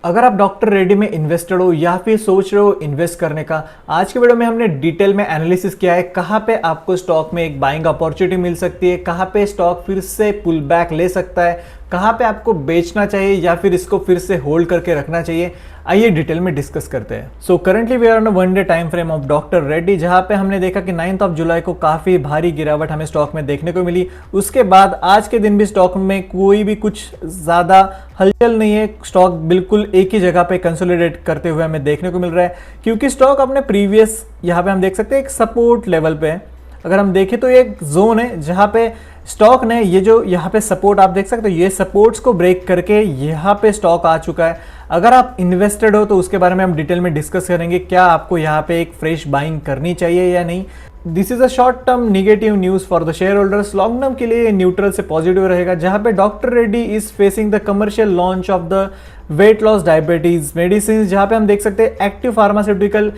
अगर आप डॉक्टर रेड्डी में इन्वेस्टेड हो या फिर सोच रहे हो इन्वेस्ट करने का, आज के वीडियो में हमने डिटेल में एनालिसिस किया है कहाँ पे आपको स्टॉक में एक बाइंग अपॉर्चुनिटी मिल सकती है, कहाँ पे स्टॉक फिर से पुल बैक ले सकता है, कहाँ पे आपको बेचना चाहिए या फिर इसको फिर से होल्ड करके रखना चाहिए। आइए डिटेल में डिस्कस करते हैं। So currently we are on one day time frame of doctor Reddy, जहां पे हमने देखा कि 9 जुलाई को काफी भारी गिरावट हमें स्टॉक में देखने को मिली। उसके बाद आज के दिन भी स्टॉक में कोई भी कुछ ज्यादा हलचल नहीं है, स्टॉक बिल्कुल एक ही जगह पे कंसोलिडेट करते हुए हमें देखने को मिल रहा है, क्योंकि स्टॉक अपने प्रीवियस यहाँ पे हम देख सकते हैं एक सपोर्ट लेवल पे है। अगर हम देखें तो ये एक जोन है जहां पे स्टॉक ने ये जो यहाँ पे सपोर्ट आप देख सकते हो, ये सपोर्ट्स को ब्रेक करके यहाँ पे स्टॉक आ चुका है। अगर आप इन्वेस्टेड हो तो उसके बारे में हम डिटेल में डिस्कस करेंगे, क्या आपको यहाँ पे एक फ्रेश बाइंग करनी चाहिए या नहीं। This is a short term negative news for the share holders. Long term के लिए न्यूट्रल से पॉजिटिव रहेगा, जहां पे doctor Reddy is facing the commercial launch of the weight loss diabetes medicine, जहां पे हम देख सकते हैं एक्टिव फार्मास्यूटिकल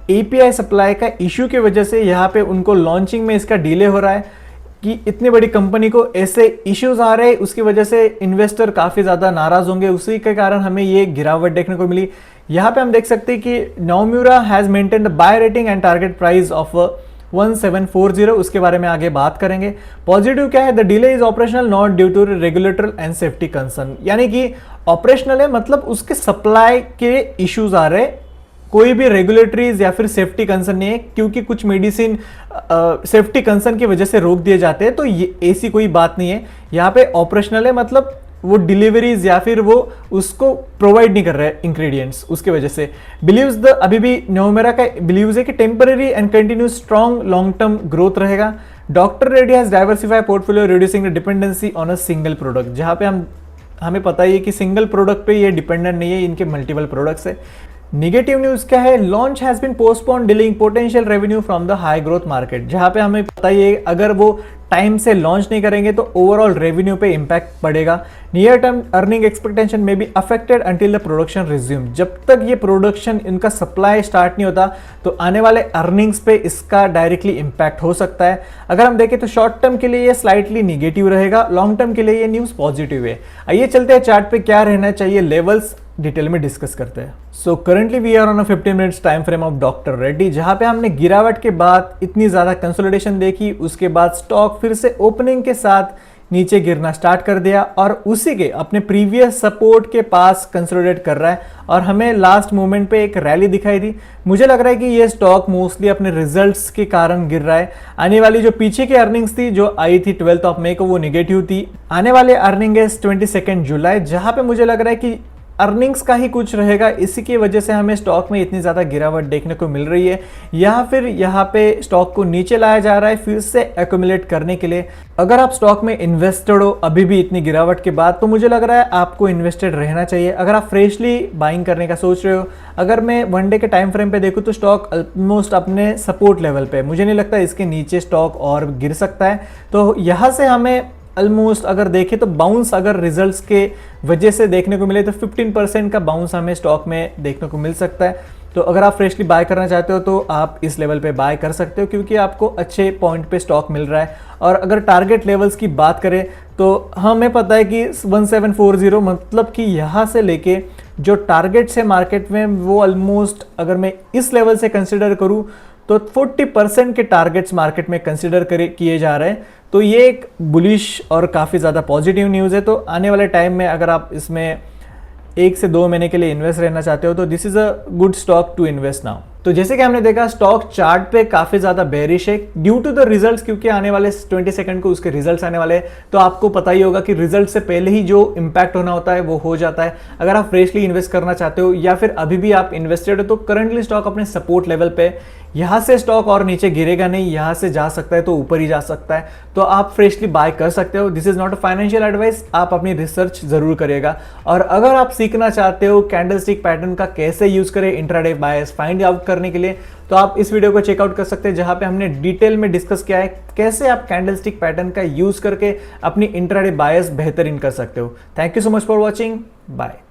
एपीआई सप्लाई का इश्यू की वजह से यहाँ पे उनको लॉन्चिंग में इसका डिले हो रहा है कि इतनी बड़ी कंपनी को ऐसे इश्यूज आ रहे हैं, उसकी वजह से इन्वेस्टर काफी ज्यादा नाराज होंगे, उसी के कारण हमें ये गिरावट देखने को मिली। यहाँ पे हम देख सकते हैं कि Nomura has maintained buy rating and target price of 1740, उसके बारे में आगे बात करेंगे। पॉजिटिव क्या है, the delay is operational not due to regulatory and safety concern, यानी कि ऑपरेशनल है मतलब उसके सप्लाई के इश्यूज आ रहे हैं, कोई भी रेगुलेटरीज या फिर सेफ्टी कंसर्न नहीं है, क्योंकि कुछ मेडिसिन सेफ्टी कंसर्न की वजह से रोक दिए जाते हैं, तो ये ऐसी कोई बात नहीं है। यहाँ पे ऑपरेशनल है मतलब वो डिलीवरीज या फिर वो उसको प्रोवाइड नहीं कर रहे हैं इंग्रेडिएंट्स, उसके वजह से बिलीव्स द अभी भी नोमेरा का बिलीव्स है कि temporary and continue strong long term growth रहेगा। Doctor Reddy has diversify portfolio reducing the dependency on a single product, जहाँ पे हमें पता ही है कि सिंगल प्रोडक्ट पे ये डिपेंडेंट नहीं है, इनके मल्टीपल प्रोडक्ट्स है। निगेटिव न्यूज क्या है, launch has been postpone delaying potential revenue from the high growth market, जहां पे हमें पता ही है अगर वो टाइम से लॉन्च नहीं करेंगे तो ओवरऑल रेवेन्यू पे इंपैक्ट पड़ेगा। नियर टर्म अर्निंग एक्सपेक्टेशन में be affected until the production resume, जब तक ये प्रोडक्शन इनका सप्लाई स्टार्ट नहीं होता तो आने वाले अर्निंग्स पे इसका डायरेक्टली इंपैक्ट हो सकता है। अगर हम देखें तो शॉर्ट टर्म के लिए ये स्लाइटली निगेटिव रहेगा, लॉन्ग टर्म के लिए ये न्यूज पॉजिटिव है। आइए चलते हैं चार्ट पे क्या रहना चाहिए, लेवल्स डिटेल में डिस्कस करते हैं। So currently we are on a 15 minutes time frame of doctor Reddy, जहां पे हमने गिरावट के बाद इतनी ज्यादा कंसोलिडेशन देखी, उसके बाद स्टॉक फिर से ओपनिंग के साथ नीचे गिरना स्टार्ट कर दिया और उसी के अपने प्रीवियस सपोर्ट के पास कंसोलिडेट कर रहा है और हमें लास्ट मोमेंट पे एक रैली दिखाई दी। मुझे लग रहा है कि ये स्टॉक मोस्टली अपने रिजल्ट्स के कारण गिर रहा है। आने वाली जो पीछे की अर्निंग्स थी जो आई थी 12 मई को, वो निगेटिव थी। आने वाले अर्निंग है 22 जुलाई, जहां पे मुझे लग रहा है कि अर्निंग्स का ही कुछ रहेगा, इसी की वजह से हमें स्टॉक में इतनी ज़्यादा गिरावट देखने को मिल रही है, या फिर यहाँ पे स्टॉक को नीचे लाया जा रहा है फिर से एक्यूमुलेट करने के लिए। अगर आप स्टॉक में इन्वेस्टेड हो अभी भी इतनी गिरावट के बाद, तो मुझे लग रहा है आपको इन्वेस्टेड रहना चाहिए। अगर आप फ्रेशली बाइंग करने का सोच रहे हो, अगर मैं वन डे के टाइम फ्रेम पे देखूँ तो स्टॉक ऑलमोस्ट अपने सपोर्ट लेवल पे, मुझे नहीं लगता इसके नीचे स्टॉक और गिर सकता है। तो यहाँ से हमें ऑलमोस्ट अगर देखें तो बाउंस अगर रिजल्ट्स के वजह से देखने को मिले तो 15% का बाउंस हमें स्टॉक में देखने को मिल सकता है। तो अगर आप फ्रेशली बाय करना चाहते हो तो आप इस लेवल पे बाय कर सकते हो, क्योंकि आपको अच्छे पॉइंट पे स्टॉक मिल रहा है। और अगर टारगेट लेवल्स की बात करें तो हमें पता है कि 1740 मतलब कि यहाँ से लेके जो टारगेट्स है मार्केट में वो ऑलमोस्ट, अगर मैं इस लेवल से कंसिडर करूँ तो 40% के टारगेट्स मार्केट में कंसिडर किए जा रहे हैं। तो ये एक बुलिश और काफ़ी ज़्यादा पॉजिटिव न्यूज़ है। तो आने वाले टाइम में अगर आप इसमें 1 से 2 महीने के लिए इन्वेस्ट रहना चाहते हो तो this is a good stock to invest now. तो जैसे कि हमने देखा स्टॉक चार्ट पे काफ़ी ज़्यादा बेरिश है ड्यू टू द रिजल्ट्स, क्योंकि आने वाले 22 को उसके रिजल्ट्स आने वाले हैं। तो आपको पता ही होगा कि रिजल्ट से पहले ही जो इंपैक्ट होना होता है वो हो जाता है। अगर आप फ्रेशली इन्वेस्ट करना चाहते हो या फिर अभी भी आप इन्वेस्टेड हो तो करंटली स्टॉक अपने सपोर्ट लेवल पे, यहाँ से स्टॉक और नीचे गिरेगा नहीं, यहाँ से जा सकता है तो ऊपर ही जा सकता है, तो आप फ्रेशली बाय कर सकते हो। This is not a financial advice, आप अपनी रिसर्च जरूर करिएगा। और अगर आप सीखना चाहते हो कैंडलस्टिक पैटर्न का कैसे यूज करें इंट्राडे बायस फाइंड आउट करने के लिए, तो आप इस वीडियो को चेकआउट कर सकते हैं, जहां पे हमने डिटेल में डिस्कस किया है कैसे आप कैंडलस्टिक पैटर्न का यूज करके अपनी इंट्राडे बायस बेहतरीन कर सकते हो। Thank you so much for watching, bye.